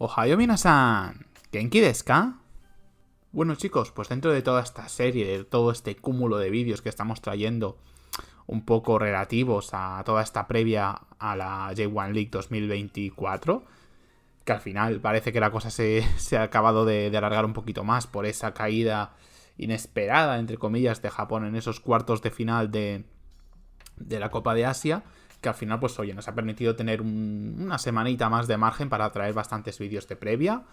Ohayo minasan, ¿genki desu ka? Bueno chicos, pues dentro de toda esta serie, de todo este cúmulo de vídeos que estamos trayendo un poco relativos a toda esta previa a la J1 League 2024, que al final parece que la cosa se ha acabado de alargar un poquito más por esa caída inesperada, entre comillas, de Japón en esos cuartos de final de la Copa de Asia, que al final, pues oye, nos ha permitido tener una semanita más de margen para traer bastantes vídeos de previa.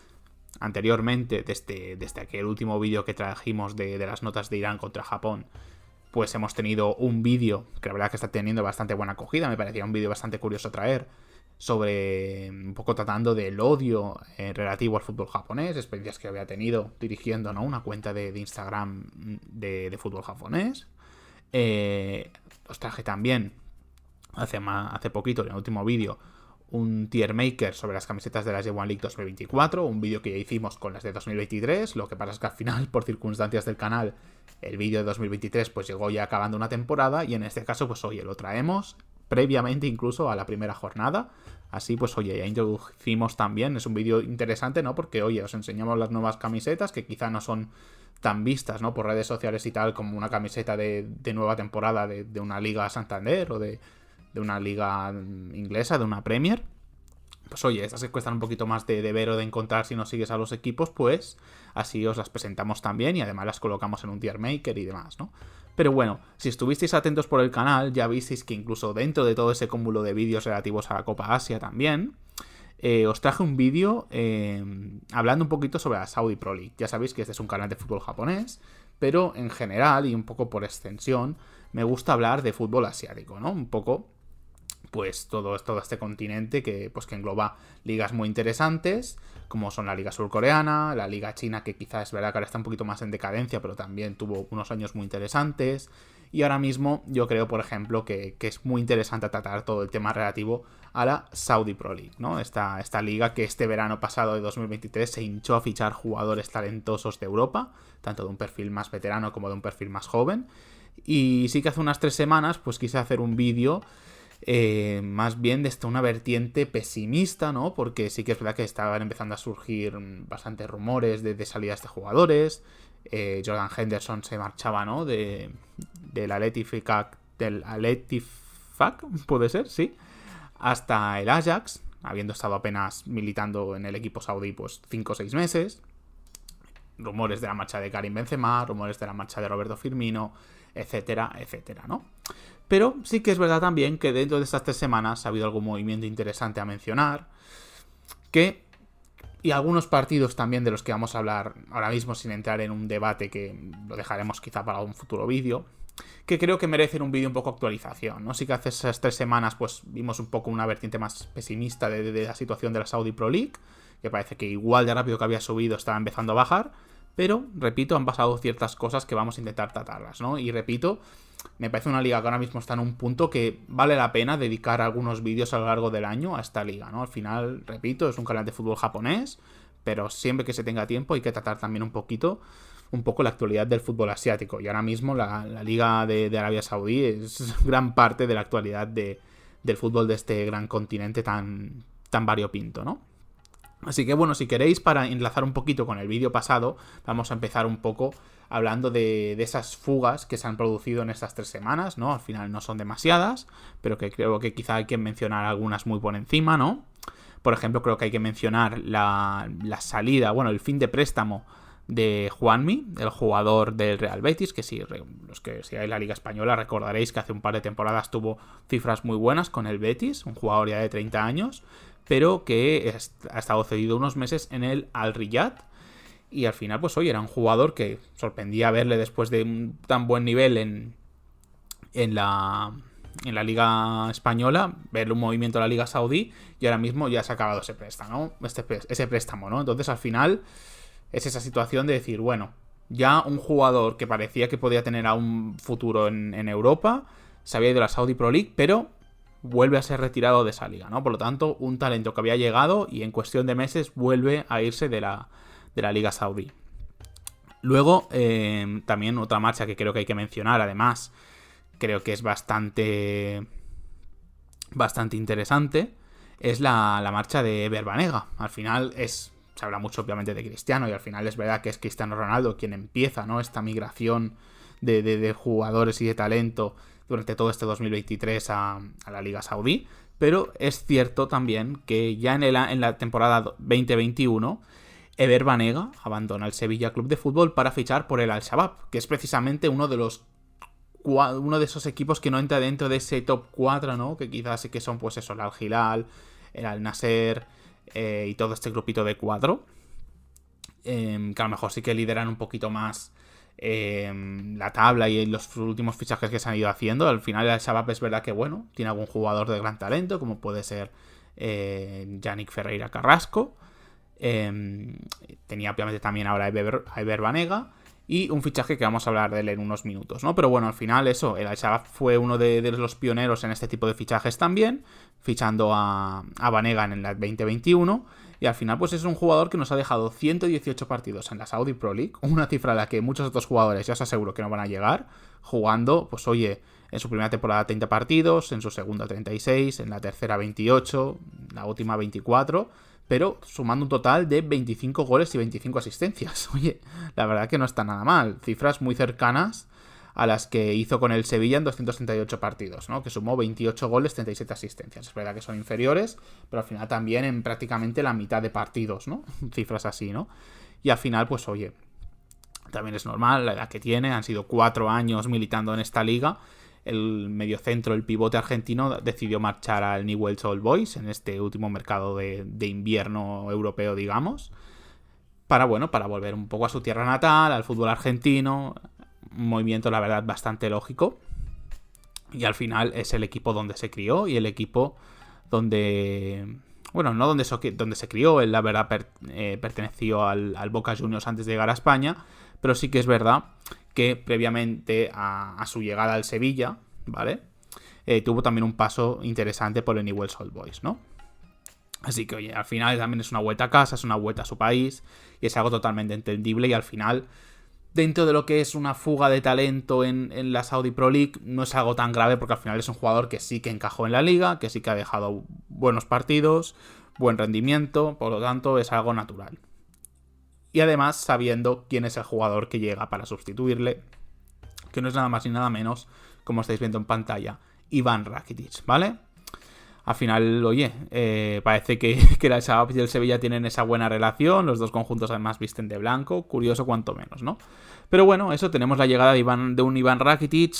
Anteriormente, desde aquel último vídeo que trajimos de las notas de Irán contra Japón, pues hemos tenido un vídeo que la verdad que está teniendo bastante buena acogida. Me parecía un vídeo bastante curioso traer sobre un poco tratando del odio relativo al fútbol japonés, experiencias que había tenido dirigiendo, ¿no?, una cuenta de Instagram de fútbol japonés. Os traje también hace poquito, en el último vídeo, un tier maker sobre las camisetas de la J1 League 2024, un vídeo que ya hicimos con las de 2023, lo que pasa es que al final, por circunstancias del canal, el vídeo de 2023 pues llegó ya acabando una temporada, y en este caso pues oye, lo traemos previamente incluso a la primera jornada, así pues oye, ya introducimos también, es un vídeo interesante, ¿no?, porque oye, os enseñamos las nuevas camisetas que quizá no son tan vistas, ¿no?, por redes sociales y tal, como una camiseta de nueva temporada de una Liga Santander o de una liga inglesa, de una Premier. Pues oye, estas que cuestan un poquito más de ver o de encontrar si no sigues a los equipos, pues así os las presentamos también y además las colocamos en un tier maker y demás, ¿no? Pero bueno, si estuvisteis atentos por el canal, ya visteis que incluso dentro de todo ese cúmulo de vídeos relativos a la Copa Asia también, os traje un vídeo hablando un poquito sobre la Saudi Pro League. Ya sabéis que este es un canal de fútbol japonés, pero en general y un poco por extensión me gusta hablar de fútbol asiático, ¿no? Un poco pues todo este continente que engloba ligas muy interesantes, como son la liga surcoreana, la liga china, que quizás es verdad que ahora está un poquito más en decadencia, pero también tuvo unos años muy interesantes, y ahora mismo yo creo, por ejemplo, que es muy interesante tratar todo el tema relativo a la Saudi Pro League, ¿no? Esta liga que este verano pasado de 2023 se hinchó a fichar jugadores talentosos de Europa, tanto de un perfil más veterano como de un perfil más joven, y sí que hace unas 3 semanas pues quise hacer un vídeo más bien desde una vertiente pesimista, ¿no? Porque sí que es verdad que estaban empezando a surgir bastantes rumores de salidas de jugadores. Jordan Henderson se marchaba, ¿no?, del Atletifac, puede ser, sí, hasta el Ajax, habiendo estado apenas militando en el equipo saudí pues 5 o 6 meses. Rumores de la marcha de Karim Benzema, rumores de la marcha de Roberto Firmino, etcétera, etcétera, ¿no? Pero sí que es verdad también que dentro de estas 3 semanas ha habido algún movimiento interesante a mencionar, y algunos partidos también de los que vamos a hablar ahora mismo sin entrar en un debate que lo dejaremos quizá para un futuro vídeo, que creo que merecen un vídeo un poco actualización, ¿no? Sí que hace esas 3 semanas pues vimos un poco una vertiente más pesimista de la situación de la Saudi Pro League, que parece que igual de rápido que había subido estaba empezando a bajar, pero, repito, han pasado ciertas cosas que vamos a intentar tratarlas, ¿no? Y repito, me parece una liga que ahora mismo está en un punto que vale la pena dedicar algunos vídeos a lo largo del año a esta liga, ¿no? Al final, repito, es un canal de fútbol japonés, pero siempre que se tenga tiempo hay que tratar también un poco la actualidad del fútbol asiático. Y ahora mismo la liga de Arabia Saudí es gran parte de la actualidad del fútbol de este gran continente tan variopinto, ¿no? Así que bueno, si queréis, para enlazar un poquito con el vídeo pasado, vamos a empezar un poco hablando de esas fugas que se han producido en estas 3 semanas, ¿no? Al final no son demasiadas, pero que creo que quizá hay que mencionar algunas muy por encima, ¿no? Por ejemplo, creo que hay que mencionar la salida, bueno, el fin de préstamo de Juanmi, el jugador del Real Betis, que si los que sigáis la Liga Española recordaréis que hace un par de temporadas tuvo cifras muy buenas con el Betis, un jugador ya de 30 años, pero que ha estado cedido unos meses en el Al-Riyad, y al final pues oye, era un jugador que sorprendía verle después de un tan buen nivel en la Liga Española, ver un movimiento de la Liga Saudí, y ahora mismo ya se ha acabado ese préstamo, ¿no? Entonces al final es esa situación de decir, bueno, ya un jugador que parecía que podía tener a un futuro en Europa, se había ido a la Saudi Pro League, pero vuelve a ser retirado de esa liga, ¿no? Por lo tanto, un talento que había llegado y en cuestión de meses vuelve a irse de la Liga Saudí. Luego, también otra marcha que creo que hay que mencionar, además, creo que es bastante interesante, es la marcha de Ever Banega. Al final se habla mucho obviamente de Cristiano y al final es verdad que es Cristiano Ronaldo quien empieza, ¿no?, esta migración de jugadores y de talento durante todo este 2023 a la Liga Saudí. Pero es cierto también que ya en la temporada 2021 Ever Banega abandona el Sevilla Club de Fútbol para fichar por el Al-Shabaab, que es precisamente uno de esos equipos que no entra dentro de ese top 4, ¿no? Que quizás sí que son, pues eso, el Al-Hilal, el Al-Nasser y todo este grupito de 4. Que a lo mejor sí que lideran un poquito más la tabla y los últimos fichajes que se han ido haciendo. Al final el Al-Shabaab es verdad que, bueno, tiene algún jugador de gran talento, como puede ser Yannick Ferreira Carrasco. Tenía obviamente también ahora a Ever Banega. Y un fichaje que vamos a hablar de él en unos minutos, ¿no? Pero bueno, al final eso, el Al-Shabaab fue uno de los pioneros en este tipo de fichajes también, fichando a Banega en el 2021. Y al final pues es un jugador que nos ha dejado 118 partidos en la Saudi Pro League, una cifra a la que muchos otros jugadores ya os aseguro que no van a llegar, jugando, pues oye, en su primera temporada 30 partidos, en su segunda 36, en la tercera 28, la última 24... pero sumando un total de 25 goles y 25 asistencias. Oye, la verdad que no está nada mal. Cifras muy cercanas a las que hizo con el Sevilla en 238 partidos, ¿no? Que sumó 28 goles, 37 asistencias. Es verdad que son inferiores, pero al final también en prácticamente la mitad de partidos, ¿no? Cifras así, ¿no? Y al final, pues oye, también es normal la edad que tiene. Han sido 4 años militando en esta liga. El mediocentro, el pivote argentino, decidió marchar al Newell's Old Boys en este último mercado de invierno europeo, digamos, para volver un poco a su tierra natal, al fútbol argentino. Un movimiento, la verdad, bastante lógico. Y al final es el equipo donde se crió y el equipo donde... Bueno, no donde se crió, él la verdad perteneció al Boca Juniors antes de llegar a España, pero sí que es verdad que previamente a su llegada al Sevilla, ¿vale? Tuvo también un paso interesante por el Newell's Old Boys, ¿no? Así que, oye, al final también es una vuelta a casa, es una vuelta a su país y es algo totalmente entendible y al final, dentro de lo que es una fuga de talento en la Saudi Pro League, no es algo tan grave porque al final es un jugador que sí que encajó en la liga, que sí que ha dejado buenos partidos, buen rendimiento, por lo tanto es algo natural. Y además sabiendo quién es el jugador que llega para sustituirle, que no es nada más ni nada menos, como estáis viendo en pantalla, Ivan Rakitic, ¿vale? Al final, oye, parece que el Al-Shabaab y el Sevilla tienen esa buena relación, los dos conjuntos además visten de blanco, curioso cuanto menos, ¿no? Pero bueno, eso, tenemos la llegada de un Ivan Rakitic,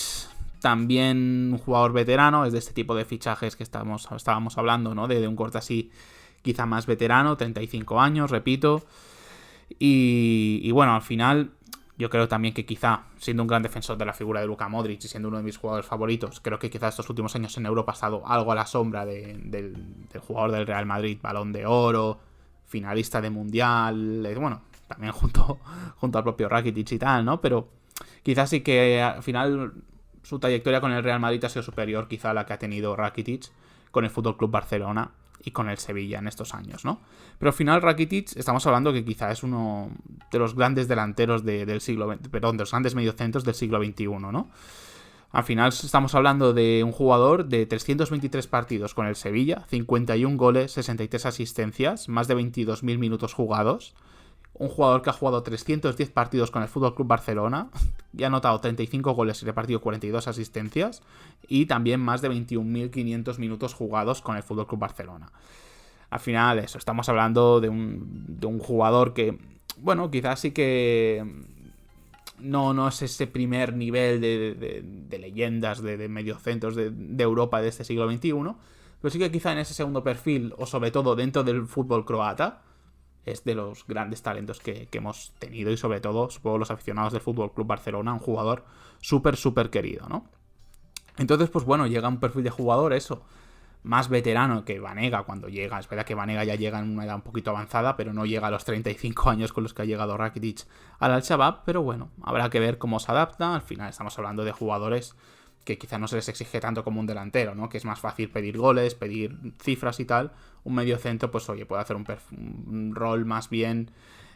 también un jugador veterano, es de este tipo de fichajes que estábamos hablando, ¿no? De un corte así quizá más veterano, 35 años, repito. Y bueno, al final yo creo también que quizá, siendo un gran defensor de la figura de Luka Modric y siendo uno de mis jugadores favoritos, creo que quizá estos últimos años en Europa ha estado algo a la sombra del jugador del Real Madrid, Balón de Oro, finalista de Mundial, bueno, también junto al propio Rakitic y tal, ¿no? Pero quizás sí que al final su trayectoria con el Real Madrid ha sido superior quizá a la que ha tenido Rakitic con el FC Barcelona y con el Sevilla en estos años, ¿no? Pero al final Rakitic, estamos hablando que quizá es uno de los grandes delanteros del siglo XX, perdón, de los grandes mediocentros del siglo XXI, ¿no? Al final estamos hablando de un jugador de 323 partidos con el Sevilla, 51 goles, 63 asistencias, más de 22.000 minutos jugados. Un jugador que ha jugado 310 partidos con el FC Barcelona y ha anotado 35 goles y repartido 42 asistencias. Y también más de 21.500 minutos jugados con el FC Barcelona. Al final, eso, estamos hablando de un jugador que, bueno, quizás sí que no es ese primer nivel de leyendas, de mediocentros de Europa de este siglo XXI. Pero sí que quizá en ese segundo perfil, o sobre todo dentro del fútbol croata, es de los grandes talentos que hemos tenido y sobre todo, supongo, los aficionados del FC Barcelona, un jugador súper querido, ¿no? Entonces, pues bueno, llega un perfil de jugador, eso, más veterano que Banega cuando llega. Es verdad que Banega ya llega en una edad un poquito avanzada, pero no llega a los 35 años con los que ha llegado Rakitic al Al-Shabaab, pero bueno, habrá que ver cómo se adapta. Al final estamos hablando de jugadores que quizá no se les exige tanto como un delantero, ¿no? Que es más fácil pedir goles, pedir cifras y tal. Un mediocentro, pues oye, puede hacer un rol más bien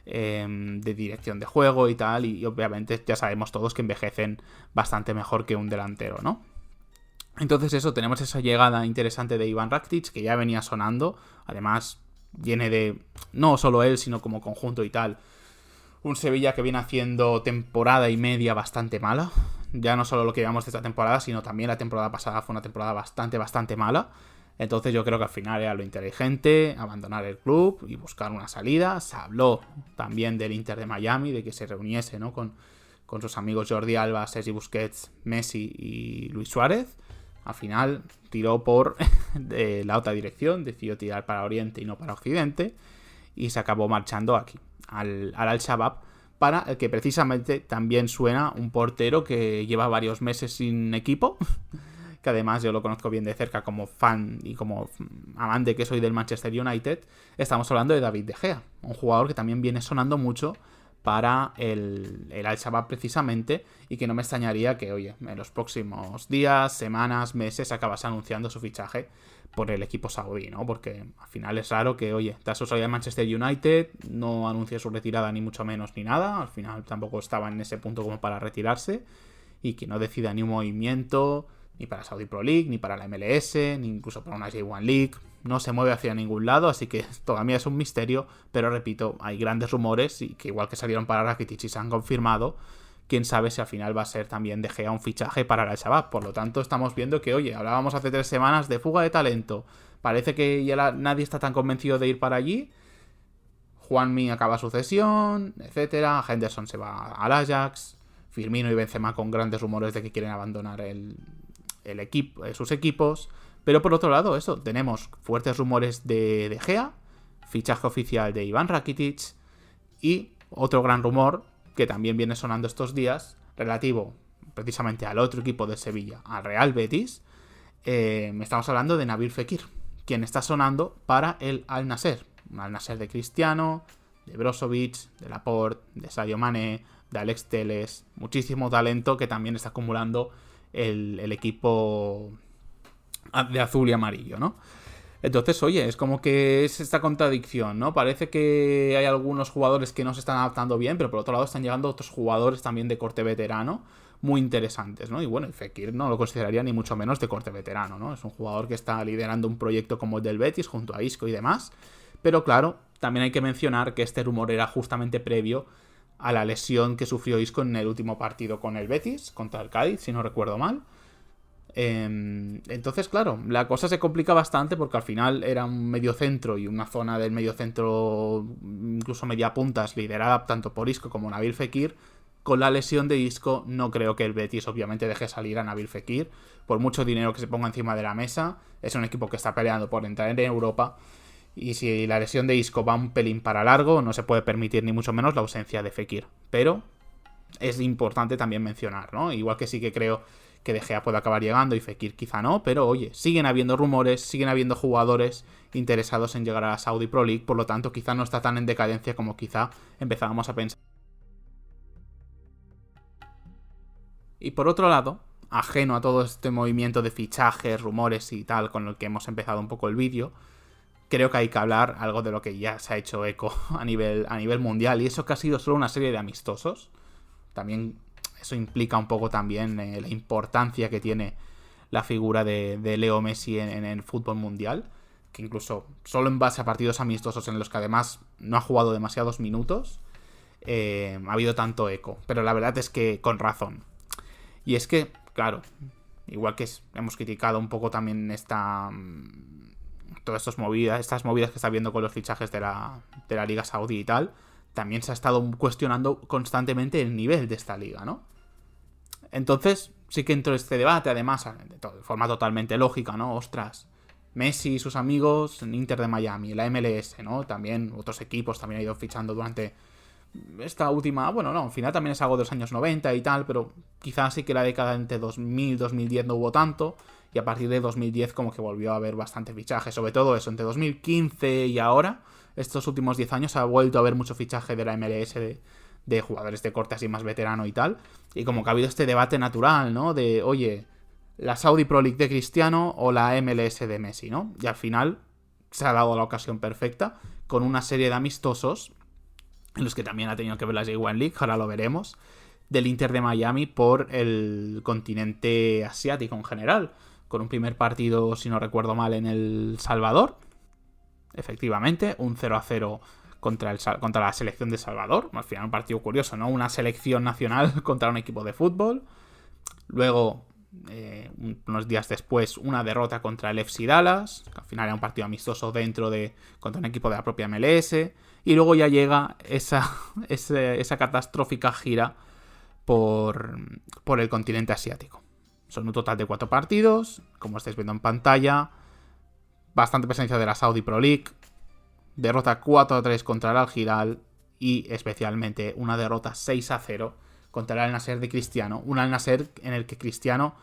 de dirección de juego y tal, y obviamente ya sabemos todos que envejecen bastante mejor que un delantero, ¿no? Entonces eso, tenemos esa llegada interesante de Ivan Rakitic, que ya venía sonando. Además, viene de, no solo él, sino como conjunto y tal, un Sevilla que viene haciendo temporada y media bastante mala. Ya no solo lo que llevamos de esta temporada, sino también la temporada pasada fue una temporada bastante mala. Entonces yo creo que al final era lo inteligente abandonar el club y buscar una salida. Se habló también del Inter de Miami, de que se reuniese, ¿no?, con sus amigos Jordi Alba, Sergi Busquets, Messi y Luis Suárez. Al final tiró por de la otra dirección, decidió tirar para Oriente y no para Occidente, y se acabó marchando aquí, al Al-Shabaab, para el que precisamente también suena un portero que lleva varios meses sin equipo, que además yo lo conozco bien de cerca como fan y como amante que soy del Manchester United. Estamos hablando de David De Gea, un jugador que también viene sonando mucho para el Al-Shabaab precisamente, y que no me extrañaría que, oye, en los próximos días, semanas, meses acabase anunciando su fichaje por el equipo saudí, ¿no? Porque al final es raro que, oye, da su salida al Manchester United, no anuncie su retirada ni mucho menos ni nada, al final tampoco estaba en ese punto como para retirarse, y que no decida ni un movimiento, ni para Saudi Pro League, ni para la MLS, ni incluso para una J1 League. No se mueve hacia ningún lado, así que todavía es un misterio, pero repito, hay grandes rumores y que igual que salieron para Rakitic y se han confirmado, quién sabe si al final va a ser también De Gea un fichaje para el Al-Shabaab. Por lo tanto, estamos viendo que, oye, hablábamos hace 3 semanas de fuga de talento, parece que ya nadie está tan convencido de ir para allí. Juanmi acaba su cesión, etcétera. Henderson se va al Ajax, Firmino y Benzema con grandes rumores de que quieren abandonar el equipo, sus equipos. Pero por otro lado, eso, tenemos fuertes rumores de De Gea, fichaje oficial de Ivan Rakitic, y otro gran rumor que también viene sonando estos días, relativo precisamente al otro equipo de Sevilla, al Real Betis. Estamos hablando de Nabil Fekir, quien está sonando para el Al Nassr. Un Al Nassr de Cristiano, de Brozovic, de Laporte, de Sadio Mané, de Alex Telles, muchísimo talento que también está acumulando el equipo de azul y amarillo, ¿no? Entonces, oye, es como que es esta contradicción, ¿no? Parece que hay algunos jugadores que no se están adaptando bien, pero por otro lado están llegando otros jugadores también de corte veterano muy interesantes, ¿no? Y bueno, Fekir no lo consideraría ni mucho menos de corte veterano, ¿no? Es un jugador que está liderando un proyecto como el del Betis junto a Isco y demás, pero claro, también hay que mencionar que este rumor era justamente previo a la lesión que sufrió Isco en el último partido con el Betis, contra el Cádiz, si no recuerdo mal. Entonces, claro, la cosa se complica bastante porque al final era un mediocentro y una zona del mediocentro, incluso media puntas, liderada tanto por Isco como Nabil Fekir. Con la lesión de Isco, no creo que el Betis obviamente deje salir a Nabil Fekir. Por mucho dinero que se ponga encima de la mesa, es un equipo que está peleando por entrar en Europa. Y si la lesión de Isco va un pelín para largo, no se puede permitir ni mucho menos la ausencia de Fekir. Pero es importante también mencionar, ¿no? Igual que sí que creo que De Gea puede acabar llegando y Fekir quizá no, pero oye, siguen habiendo rumores, siguen habiendo jugadores interesados en llegar a la Saudi Pro League, por lo tanto quizá no está tan en decadencia como quizá empezábamos a pensar. Y por otro lado, ajeno a todo este movimiento de fichajes, rumores y tal con el que hemos empezado un poco el vídeo, creo que hay que hablar algo de lo que ya se ha hecho eco a nivel mundial, y eso que ha sido solo una serie de amistosos. También eso implica un poco también la importancia que tiene la figura de Leo Messi en el fútbol mundial, que incluso solo en base a partidos amistosos en los que además no ha jugado demasiados minutos, ha habido tanto eco. Pero la verdad es que con razón. Y es que, claro, igual que hemos criticado un poco también todas estas movidas que está habiendo con los fichajes de la Liga Saudí y tal, también se ha estado cuestionando constantemente el nivel de esta liga, ¿no? Entonces, sí que entró este debate, además, de forma totalmente lógica, ¿no? Ostras, Messi y sus amigos en Inter de Miami, la MLS, ¿no? También otros equipos también han ido fichando durante esta última... Bueno, no, al final también es algo de los años 90 y tal, pero quizás sí que la década entre 2000 y 2010 no hubo tanto, y a partir de 2010 como que volvió a haber bastantes fichajes, sobre todo eso, entre 2015 y ahora, estos últimos 10 años ha vuelto a haber mucho fichaje de la MLS de jugadores de corte así más veterano y tal, y como que ha habido este debate natural, ¿no? De, oye, la Saudi Pro League de Cristiano o la MLS de Messi, ¿no? Y al final se ha dado la ocasión perfecta con una serie de amistosos en los que también ha tenido que ver la J1 League, ahora lo veremos, del Inter de Miami por el continente asiático en general, con un primer partido, si no recuerdo mal, en El Salvador. Efectivamente, un 0-0 contra la selección de Salvador. Al final un partido curioso, ¿no? Una selección nacional contra un equipo de fútbol. Luego, unos días después, una derrota contra el FC Dallas, que al final era un partido amistoso contra un equipo de la propia MLS. Y luego ya llega esa catastrófica gira por el continente asiático. Son un total de 4 partidos, como estáis viendo en pantalla. Bastante presencia de la Saudi Pro League. Derrota 4-3 contra el Al Hilal. Y especialmente una derrota 6-0 contra el Al Nassr de Cristiano. Un Al Nassr en el que Cristiano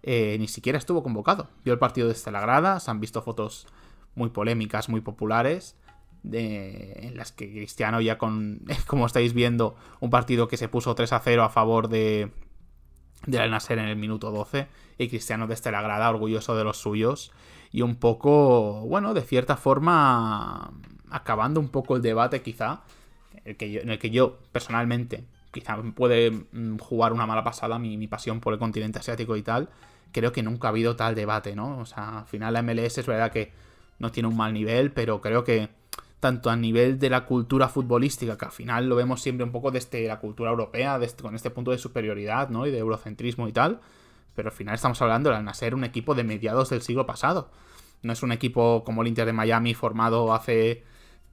ni siquiera estuvo convocado. Vio el partido desde la grada. Se han visto fotos muy polémicas, muy populares, en las que Cristiano ya como estáis viendo, un partido que se puso 3-0 a favor del Al Nassr en el minuto 12. Y Cristiano desde la grada, orgulloso de los suyos. Y un poco, bueno, de cierta forma, acabando un poco el debate quizá, en el que yo personalmente, quizá puede jugar una mala pasada mi pasión por el continente asiático y tal. Creo que nunca ha habido tal debate, ¿no? O sea, al final la MLS es verdad que no tiene un mal nivel, pero creo que tanto a nivel de la cultura futbolística, que al final lo vemos siempre un poco desde la cultura europea, con este punto de superioridad, ¿no? Y de eurocentrismo y tal. Pero al final estamos hablando de Al Nassr, un equipo de mediados del siglo pasado. No es un equipo como el Inter de Miami formado hace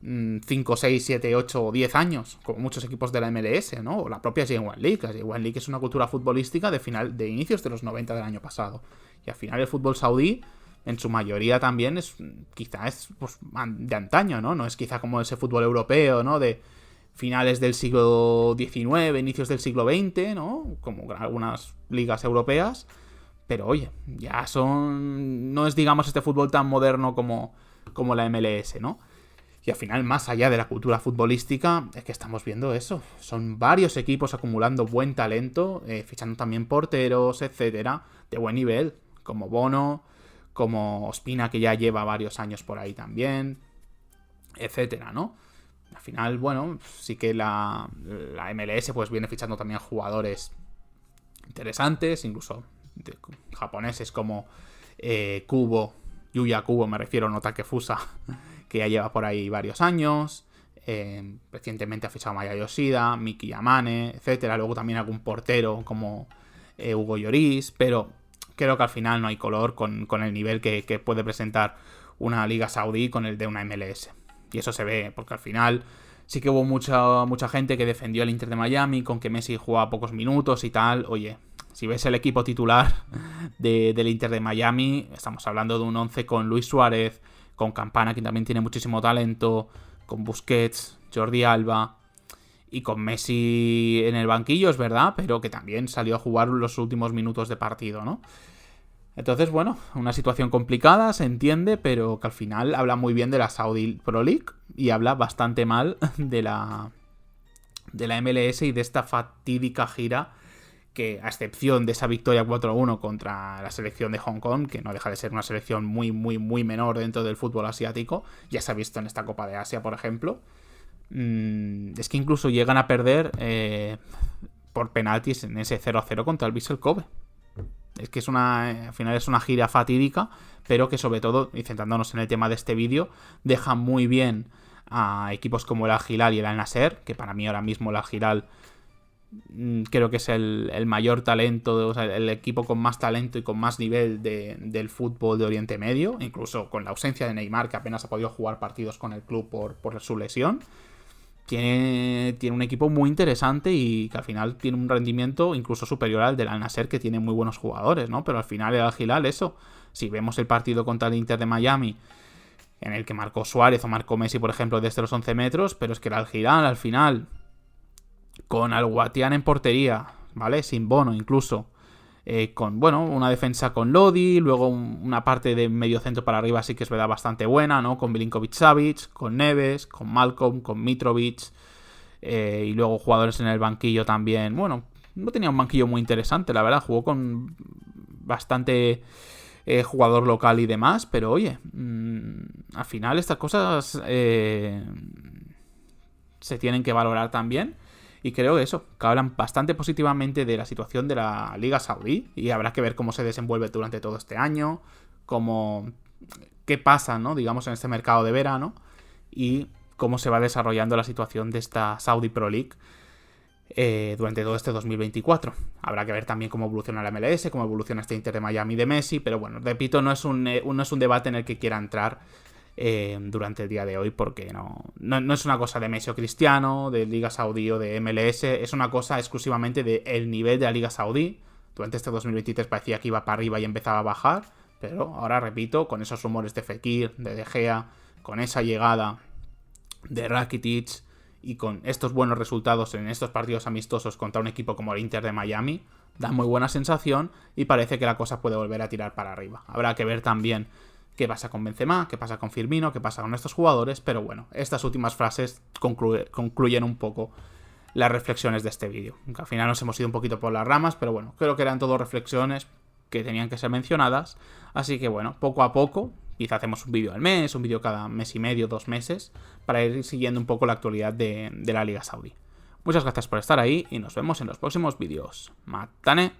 5, 6, 7, 8 o 10 años, como muchos equipos de la MLS, ¿no? O la propia J1 League. La J1 League es una cultura futbolística de inicios de los 90 del año pasado. Y al final el fútbol saudí, en su mayoría también, quizá es pues, de antaño, ¿no? No es quizá como ese fútbol europeo, ¿no? De finales del siglo XIX, inicios del siglo XX, ¿no? Como algunas ligas europeas. Pero oye, no es, digamos, este fútbol tan moderno como la MLS, ¿no? Y al final, más allá de la cultura futbolística, es que estamos viendo eso. Son varios equipos acumulando buen talento, fichando también porteros, etcétera, de buen nivel, como Bono, como Ospina, que ya lleva varios años por ahí también, etcétera, ¿no? Al final, bueno, sí que la MLS pues viene fichando también jugadores interesantes, incluso japoneses como Yuya Kubo, me refiero, no Takefusa, que ya lleva por ahí varios años. Recientemente ha fichado Maya Yoshida, Miki Yamane, etcétera. Luego también algún portero como Hugo Lloris, pero creo que al final no hay color con el nivel que puede presentar una liga saudí con el de una MLS. Y eso se ve, porque al final sí que hubo mucha gente que defendió al Inter de Miami con que Messi jugaba pocos minutos y tal. Oye, si ves el equipo titular del Inter de Miami, estamos hablando de un 11 con Luis Suárez, con Campana, que también tiene muchísimo talento, con Busquets, Jordi Alba y con Messi en el banquillo, es verdad, pero que también salió a jugar los últimos minutos de partido, ¿no? Entonces, bueno, una situación complicada, se entiende, pero que al final habla muy bien de la Saudi Pro League y habla bastante mal de la MLS y de esta fatídica gira que, a excepción de esa victoria 4-1 contra la selección de Hong Kong, que no deja de ser una selección muy, muy, muy menor dentro del fútbol asiático, ya se ha visto en esta Copa de Asia, por ejemplo, es que incluso llegan a perder por penaltis en ese 0-0 contra el Vissel Kobe. Es que al final es una gira fatídica, pero que sobre todo, y centrándonos en el tema de este vídeo, deja muy bien a equipos como el Al Hilal y el Al Nassr, que para mí ahora mismo el Al Hilal creo que es el mayor talento, o sea, el equipo con más talento y con más nivel del fútbol de Oriente Medio, incluso con la ausencia de Neymar, que apenas ha podido jugar partidos con el club por su lesión. Tiene un equipo muy interesante y que al final tiene un rendimiento incluso superior al del Al Nassr, que tiene muy buenos jugadores, ¿no? Pero al final el Al Hilal, eso, si vemos el partido contra el Inter de Miami, en el que marcó Suárez o marcó Messi, por ejemplo, desde los 11 metros, pero es que el Al Hilal, al final, con Al Watian en portería, ¿vale? Sin Bono incluso, con, bueno, una defensa con Lodi, luego una parte de medio centro para arriba sí que es verdad bastante buena, ¿no? Con Milinkovic-Savic, con Neves, con Malcolm, con Mitrovic, y luego jugadores en el banquillo también. Bueno, no tenía un banquillo muy interesante, la verdad, jugó con bastante jugador local y demás, pero oye, al final estas cosas se tienen que valorar también. Y creo que eso, que hablan bastante positivamente de la situación de la Liga Saudí y habrá que ver cómo se desenvuelve durante todo este año, qué pasa, ¿no? Digamos, en este mercado de verano y cómo se va desarrollando la situación de esta Saudi Pro League durante todo este 2024. Habrá que ver también cómo evoluciona la MLS, cómo evoluciona este Inter de Miami de Messi, pero bueno, repito, no es un debate en el que quiera entrar durante el día de hoy, porque no es una cosa de Messi o Cristiano, de Liga Saudí o de MLS, es una cosa exclusivamente del nivel de la Liga Saudí. Durante este 2023 parecía que iba para arriba y empezaba a bajar, pero ahora repito, con esos rumores de Fekir, de Gea, con esa llegada de Rakitic y con estos buenos resultados en estos partidos amistosos contra un equipo como el Inter de Miami, da muy buena sensación y parece que la cosa puede volver a tirar para arriba. Habrá que ver también qué pasa con Benzema, qué pasa con Firmino, qué pasa con estos jugadores, pero bueno, estas últimas frases concluyen un poco las reflexiones de este vídeo. Al final nos hemos ido un poquito por las ramas, pero bueno, creo que eran todo reflexiones que tenían que ser mencionadas, así que bueno, poco a poco, quizá hacemos un vídeo al mes, un vídeo cada mes y medio, 2 meses, para ir siguiendo un poco la actualidad de la Liga Saudí. Muchas gracias por estar ahí y nos vemos en los próximos vídeos. ¡Matane!